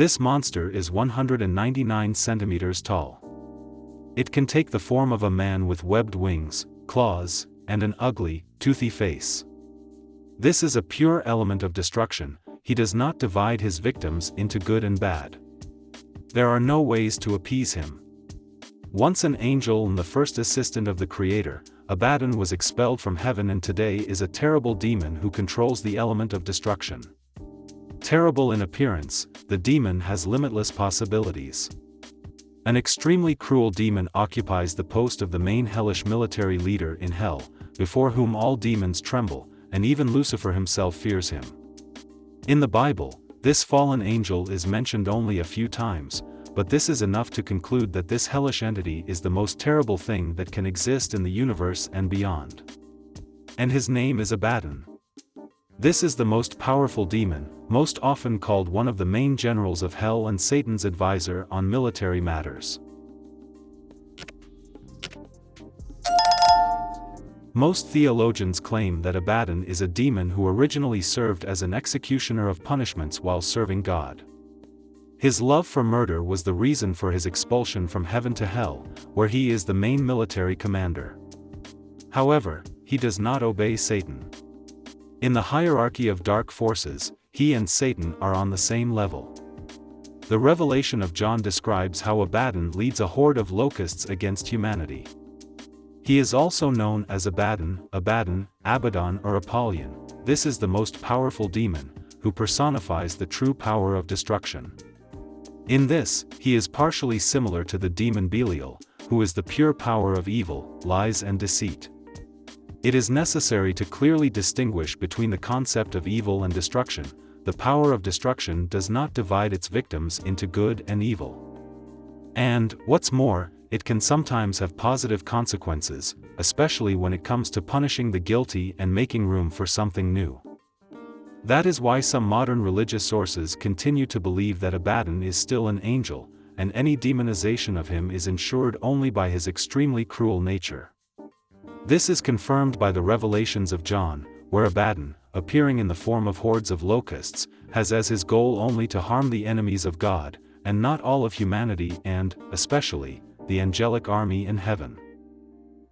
This monster is 199 centimeters tall. It can take the form of a man with webbed wings, claws, and an ugly, toothy face. This is a pure element of destruction. He does not divide his victims into good and bad. There are no ways to appease him. Once an angel and the first assistant of the Creator, Abaddon was expelled from heaven and today is a terrible demon who controls the element of destruction. Terrible in appearance, the demon has limitless possibilities. An extremely cruel demon occupies the post of the main hellish military leader in hell, before whom all demons tremble, and even Lucifer himself fears him. In the Bible, this fallen angel is mentioned only a few times, but this is enough to conclude that this hellish entity is the most terrible thing that can exist in the universe and beyond. And his name is Abaddon. This is the most powerful demon, most often called one of the main generals of hell and Satan's advisor on military matters. Most theologians claim that Abaddon is a demon who originally served as an executioner of punishments while serving God. His love for murder was the reason for his expulsion from heaven to hell, where he is the main military commander. However, he does not obey Satan. In the hierarchy of dark forces, he and Satan are on the same level. The Revelation of John describes how Abaddon leads a horde of locusts against humanity. He is also known as Abaddon, Abaddon or Apollyon. This is the most powerful demon, who personifies the true power of destruction. In this, he is partially similar to the demon Belial, who is the pure power of evil, lies and deceit. It is necessary to clearly distinguish between the concept of evil and destruction. The power of destruction does not divide its victims into good and evil. And, what's more, it can sometimes have positive consequences, especially when it comes to punishing the guilty and making room for something new. That is why some modern religious sources continue to believe that Abaddon is still an angel, and any demonization of him is ensured only by his extremely cruel nature. This is confirmed by the revelations of John, where Abaddon, appearing in the form of hordes of locusts, has as his goal only to harm the enemies of God, and not all of humanity and, especially, the angelic army in heaven.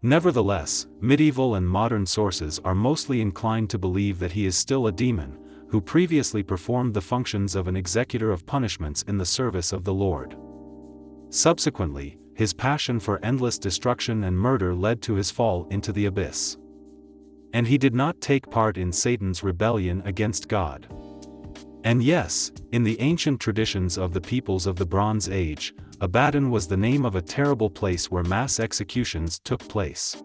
Nevertheless, medieval and modern sources are mostly inclined to believe that he is still a demon, who previously performed the functions of an executor of punishments in the service of the Lord. Subsequently, his passion for endless destruction and murder led to his fall into the abyss. And he did not take part in Satan's rebellion against God. And yes, in the ancient traditions of the peoples of the Bronze Age, Abaddon was the name of a terrible place where mass executions took place.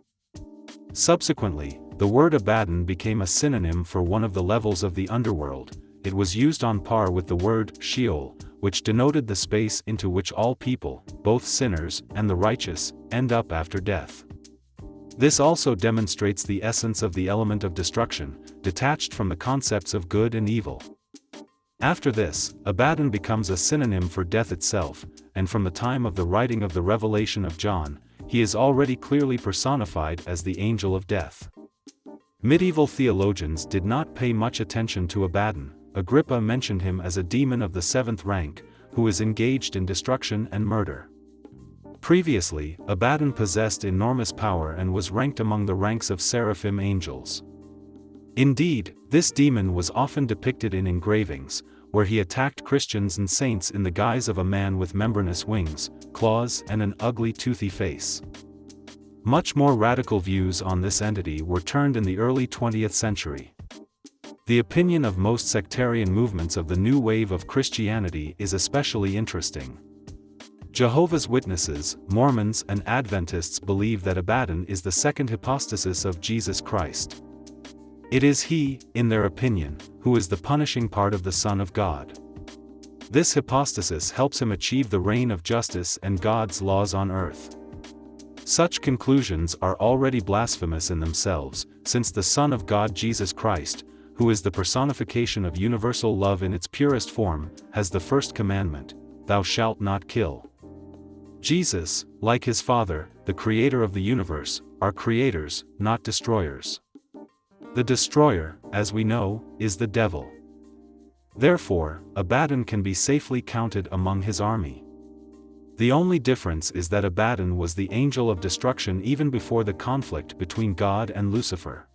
Subsequently, the word Abaddon became a synonym for one of the levels of the underworld. It was used on par with the word Sheol, which denoted the space into which all people, both sinners and the righteous, end up after death. This also demonstrates the essence of the element of destruction, detached from the concepts of good and evil. After this, Abaddon becomes a synonym for death itself, and from the time of the writing of the Revelation of John, he is already clearly personified as the angel of death. Medieval theologians did not pay much attention to Abaddon. Agrippa mentioned him as a demon of the seventh rank, who is engaged in destruction and murder. Previously, Abaddon possessed enormous power and was ranked among the ranks of seraphim angels. Indeed, this demon was often depicted in engravings, where he attacked Christians and saints in the guise of a man with membranous wings, claws and an ugly toothy face. Much more radical views on this entity were turned in the early 20th century. The opinion of most sectarian movements of the new wave of Christianity is especially interesting. Jehovah's Witnesses, Mormons and Adventists believe that Abaddon is the second hypostasis of Jesus Christ. It is he, in their opinion, who is the punishing part of the Son of God. This hypostasis helps him achieve the reign of justice and God's laws on earth. Such conclusions are already blasphemous in themselves, since the Son of God Jesus Christ, who is the personification of universal love in its purest form, has the first commandment, "Thou shalt not kill." Jesus, like his Father, the Creator of the universe, are creators, not destroyers. The destroyer, as we know, is the devil. Therefore, Abaddon can be safely counted among his army. The only difference is that Abaddon was the angel of destruction even before the conflict between God and Lucifer.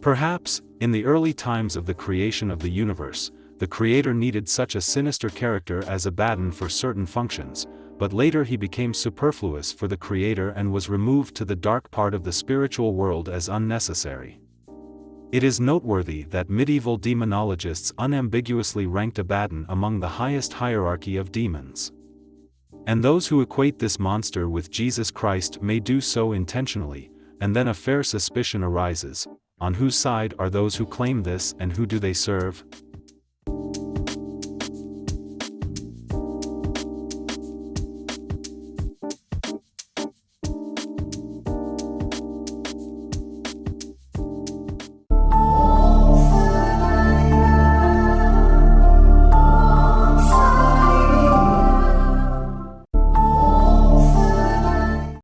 Perhaps, in the early times of the creation of the universe, the Creator needed such a sinister character as Abaddon for certain functions, but later he became superfluous for the Creator and was removed to the dark part of the spiritual world as unnecessary. It is noteworthy that medieval demonologists unambiguously ranked Abaddon among the highest hierarchy of demons. And those who equate this monster with Jesus Christ may do so intentionally, and then a fair suspicion arises: on whose side are those who claim this and who do they serve?